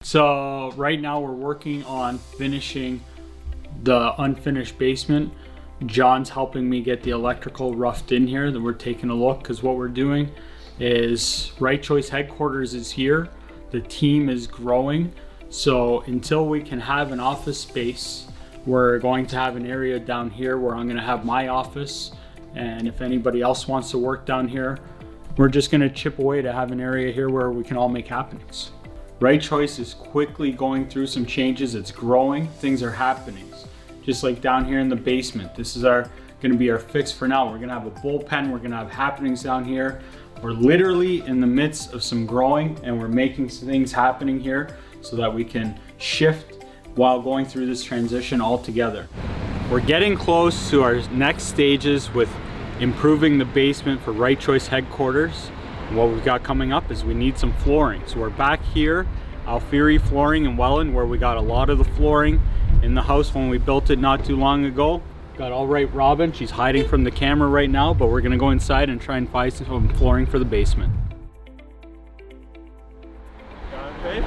So right now we're working on finishing the unfinished basement. John's helping me get the electrical roughed in here. That we're taking a look, because what we're doing is Right Choice headquarters is here. The team is growing. So until we can have an office space, we're going to have an area down here where I'm going to have my office. And if anybody else wants to work down here, we're just going to chip away to have an area here where we can all make happenings. Right Choice is quickly going through some changes. It's growing. Things are happening. Just like down here in the basement. This is going to be our fix for now. We're going to have a bullpen. We're going to have happenings down here. We're literally in the midst of some growing, and we're making some things happening here so that we can shift while going through this transition all together. We're getting close to our next stages with improving the basement for Right Choice headquarters. What we've got coming up is we need some flooring. So we're back here, Alfieri Flooring in Welland, where we got a lot of the flooring in the house when we built it not too long ago. Got All Right Robin, she's hiding from the camera right now, but we're gonna go inside and try and find some flooring for the basement. Got it, babe?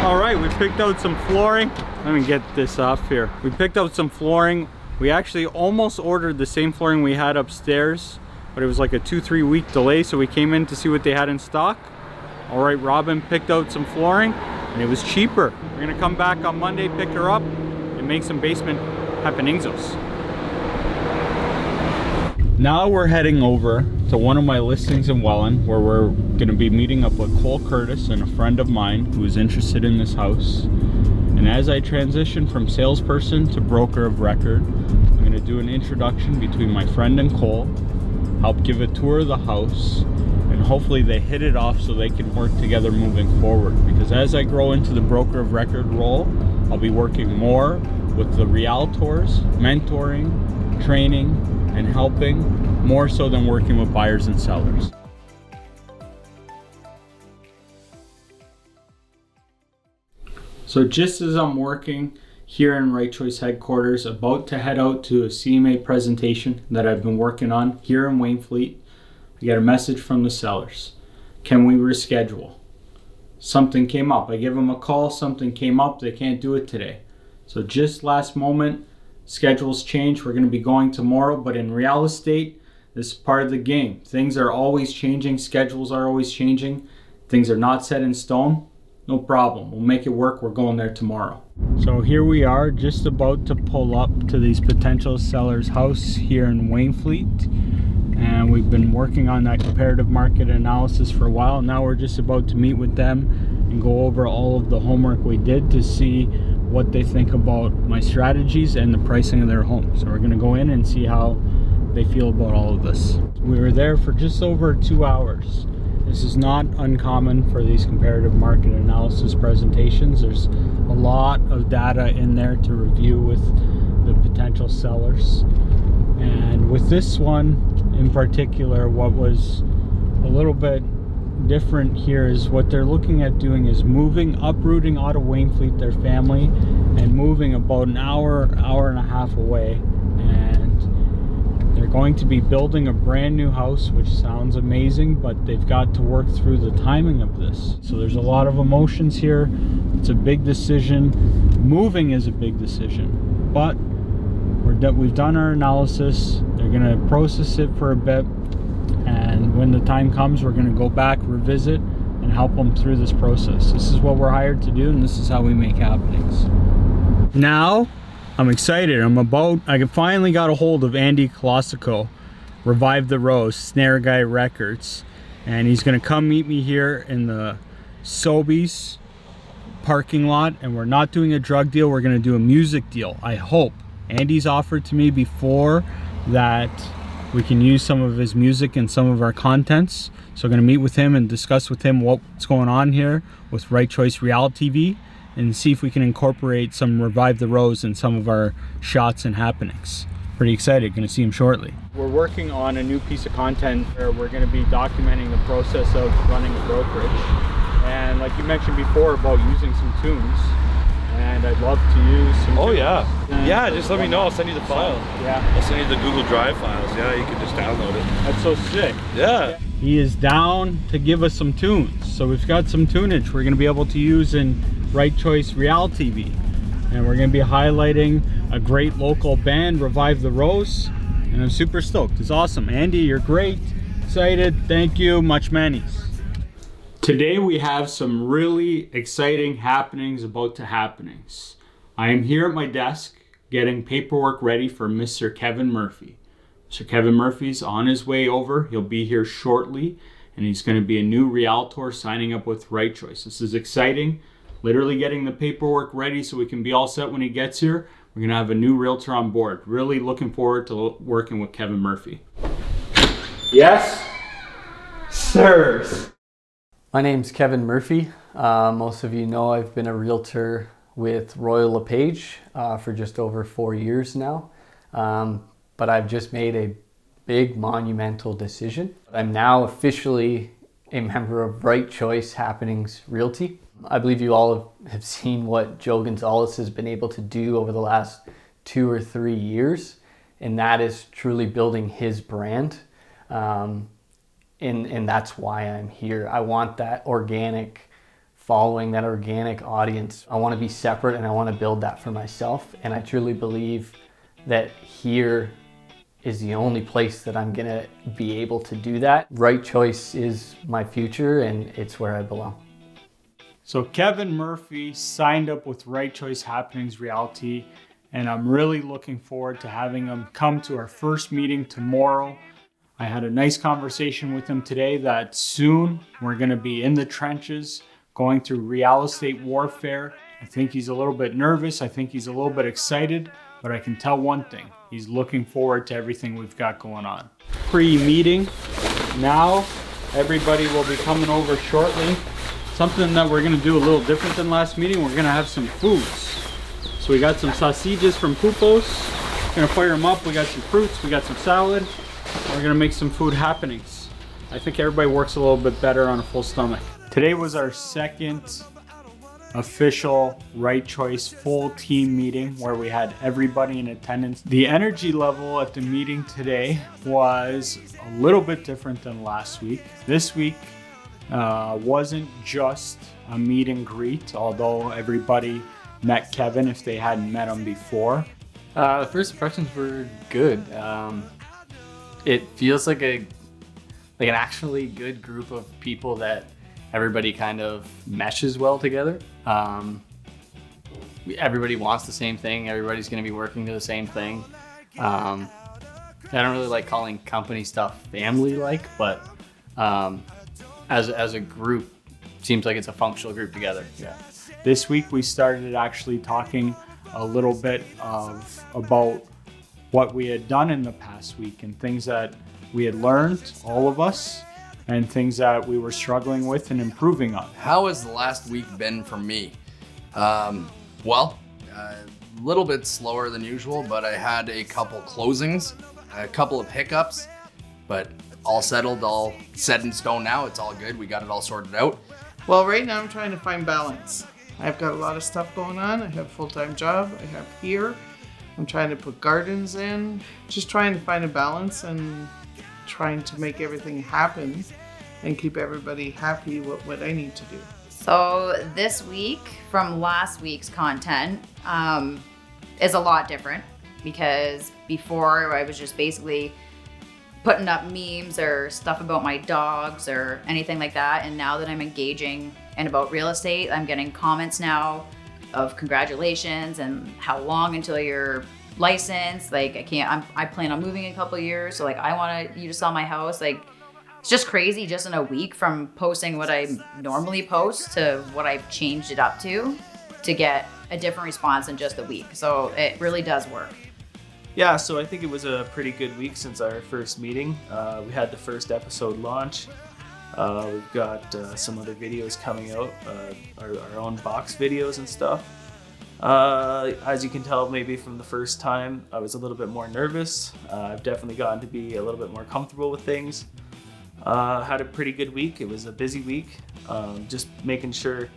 All right, we picked out some flooring. Let me get this off here. We picked out some flooring. We actually almost ordered the same flooring we had upstairs, but it was like a 2-3 week delay, so we came in to see what they had in stock. All Right Robin picked out some flooring, and it was cheaper. We're gonna come back on Monday, pick her up, and make some basement happeningsos. Now we're heading over to one of my listings in Welland, where we're gonna be meeting up with Khol Curtis and a friend of mine who is interested in this house. And as I transition from salesperson to broker of record, I'm gonna do an introduction between my friend and Khol, help give a tour of the house, and hopefully they hit it off so they can work together moving forward. Because as I grow into the broker of record role, I'll be working more with the realtors, mentoring, training, and helping, more so than working with buyers and sellers. So just as I'm working here in Right Choice headquarters, about to head out to a CMA presentation that I've been working on here in Wainfleet, I get a message from the sellers. Can we reschedule? Something came up. I give them a call, something came up, they can't do it today. So just last moment, schedules change. We're gonna be going tomorrow, but in real estate, this is part of the game. Things are always changing, schedules are always changing. Things are not set in stone. No problem, we'll make it work. We're going there tomorrow. So here we are, just about to pull up to these potential sellers' house here in Wainfleet. And we've been working on that comparative market analysis for a while. Now we're just about to meet with them and go over all of the homework we did to see what they think about my strategies and the pricing of their home. So we're gonna go in and see how they feel about all of this. We were there for just over 2 hours. This is not uncommon for these comparative market analysis presentations. There's a lot of data in there to review with the potential sellers. And with this one in particular, what was a little bit different here is what they're looking at doing is uprooting out of Wainfleet, their family, and moving about an hour and a half away. And they're going to be building a brand new house, which sounds amazing, but they've got to work through the timing of this. So there's a lot of emotions here. It's a big decision. Moving is a big decision, but we've done our analysis. They're gonna process it for a bit, and when the time comes, we're gonna go back, revisit, and help them through this process. This is what we're hired to do, and this is how we make happenings. Now, I'm excited. I finally got a hold of Andy Colosico, Revive the Rose, Snare Guy Records, and he's gonna come meet me here in the Sobeys parking lot, and we're not doing a drug deal, we're gonna do a music deal, I hope. Andy's offered to me before that we can use some of his music in some of our contents. So I'm gonna meet with him and discuss with him what's going on here with Right Choice ReAL TV, and see if we can incorporate some Revive the Rose in some of our shots and happenings. Pretty excited, gonna see him shortly. We're working on a new piece of content where we're gonna be documenting the process of running a brokerage. And like you mentioned before about using some tunes, and I'd love to use some Oh tunes. yeah, just let me know. I'll send you the file. Yeah, I'll send you the Google Drive files. Yeah, you can just download it. that's so sick. Yeah. He is down to give us some tunes. So we've got some tunage we're gonna be able to use in Right Choice ReAL TV. And we're gonna be highlighting a great local band, Revive the Rose. And I'm super stoked, it's awesome. Andy, you're great, excited, thank you, much manis. Today we have some really exciting happenings about to happenings. I am here at my desk getting paperwork ready for Mr. Kevin Murphy. Mr. Kevin Murphy's on his way over. He'll be here shortly, and he's going to be a new realtor signing up with Right Choice. This is exciting. Literally getting the paperwork ready so we can be all set when he gets here. We're going to have a new realtor on board. Really looking forward to working with Kevin Murphy. Yes, sirs. My name's Kevin Murphy. Most of you know I've been a realtor with ReAL LePage for just over 4 years now. But I've just made a big monumental decision. I'm now officially a member of Right Choice Happenings Realty. I believe you all have seen what Joe Gonzalez has been able to do over the last 2 or 3 years, and that is truly building his brand. And that's why I'm here. I want that organic following, that organic audience. I want to be separate and I want to build that for myself. And I truly believe that here is the only place that I'm going to be able to do that. Right Choice is my future and it's where I belong. So Kevin Murphy signed up with Right Choice Happenings Realty, and I'm really looking forward to having him come to our first meeting tomorrow. I had a nice conversation with him today that soon we're going to be in the trenches going through real estate warfare. I think he's a little bit nervous. I think he's a little bit excited, but I can tell one thing. He's looking forward to everything we've got going on. Pre-meeting. Now everybody will be coming over shortly. Something that we're going to do a little different than last meeting. We're going to have some foods. So we got some sausages from Pupos. Gonna fire them up. We got some fruits. We got some salad. We're gonna make some food happenings. I think everybody works a little bit better on a full stomach. Today was our second official Right Choice full team meeting where we had everybody in attendance. The energy level at the meeting today was a little bit different than last week. This week wasn't just a meet and greet, although everybody met Kevin if they hadn't met him before. The first impressions were good. It feels like an actually good group of people that everybody kind of meshes well together. Everybody wants the same thing. Everybody's going to be working to the same thing. I don't really like calling company stuff family-like, but as a group, seems like it's a functional group together. Yeah. This week we started actually talking a little bit about what we had done in the past week and things that we had learned, all of us, and things that we were struggling with and improving on. How has the last week been for me? Well, a little bit slower than usual, but I had a couple closings, a couple of hiccups, but all settled, all set in stone now. It's all good. We got it all sorted out. Well, right now I'm trying to find balance. I've got a lot of stuff going on. I have a full-time job. I have here. I'm trying to put gardens in. Just trying to find a balance and trying to make everything happen and keep everybody happy with what I need to do. So this week from last week's content is a lot different because before I was just basically putting up memes or stuff about my dogs or anything like that. And now that I'm engaging in about real estate, I'm getting comments now of congratulations and how long until you're licensed. Like I plan on moving in a couple of years. So like I want you to sell my house. Like it's just crazy just in a week from posting what I normally post to what I've changed it up to get a different response in just a week. So it really does work. Yeah, so I think it was a pretty good week since our first meeting. We had the first episode launch. We've got some other videos coming out, our own box videos and stuff. As you can tell maybe from the first time, I was a little bit more nervous. I've definitely gotten to be a little bit more comfortable with things. Had a pretty good week. It was a busy week. Just making sure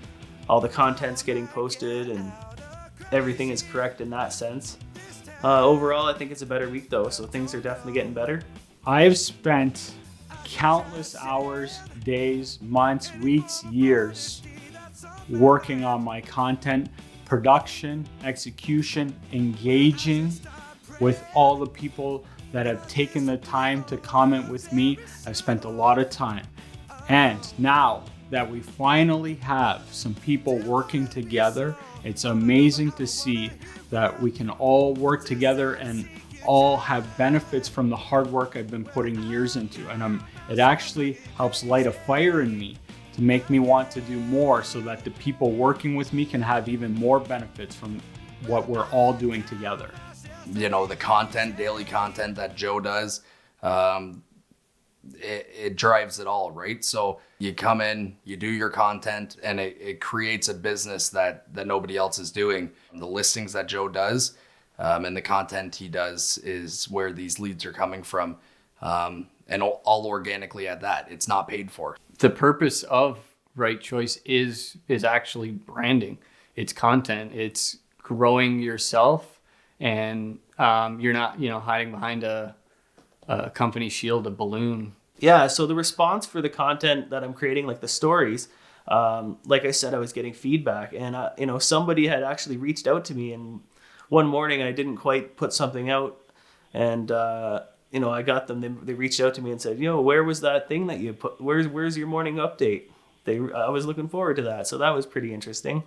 all the content's getting posted and everything is correct in that sense. Overall, I think it's a better week though, so things are definitely getting better. I've spent countless hours, days, months, weeks, years working on my content, production, execution, engaging with all the people that have taken the time to comment with me. I've spent a lot of time. And now that we finally have some people working together, it's amazing to see that we can all work together and all have benefits from the hard work I've been putting years into. And it actually helps light a fire in me to make me want to do more, so that the people working with me can have even more benefits from what we're all doing together. You know, the content, daily content that Joe does, it drives it all, right? So you come in, you do your content, and it creates a business that nobody else is doing. The listings that Joe does and the content he does is where these leads are coming from, and all organically at that. It's not paid for. The purpose of Right Choice is actually branding. It's content. It's growing yourself, and you're not, hiding behind a company shield, a balloon. Yeah, so the response for the content that I'm creating, like the stories, like I said, I was getting feedback, and somebody had actually reached out to me, and one morning I didn't quite put something out, and I got them. They reached out to me and said, where was that thing that you put? Where's your morning update? I was looking forward to that, so that was pretty interesting.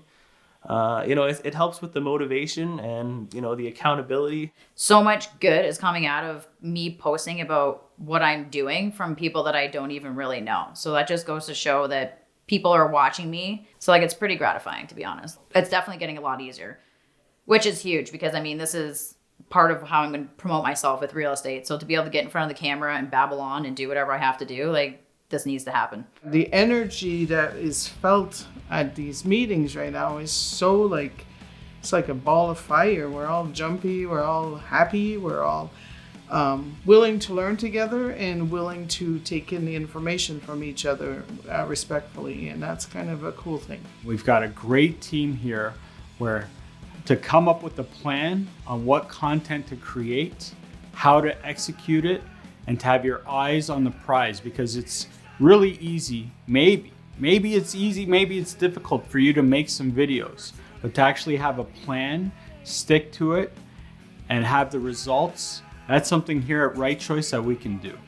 It helps with the motivation and the accountability. So much good is coming out of me posting about what I'm doing from people that I don't even really know. So that just goes to show that people are watching me. So it's pretty gratifying, to be honest. It's definitely getting a lot easier, which is huge, because this is part of how I'm going to promote myself with real estate. So to be able to get in front of the camera and babble on and do whatever I have to do, this needs to happen. The energy that is felt at these meetings right now is so it's like a ball of fire. We're all jumpy, we're all happy, we're all willing to learn together and willing to take in the information from each other respectfully, and that's kind of a cool thing. We've got a great team here where to come up with a plan on what content to create, how to execute it, and to have your eyes on the prize, because it's really easy. Maybe it's easy, maybe it's difficult for you to make some videos, but to actually have a plan, stick to it, and have the results, that's something here at Right Choice that we can do.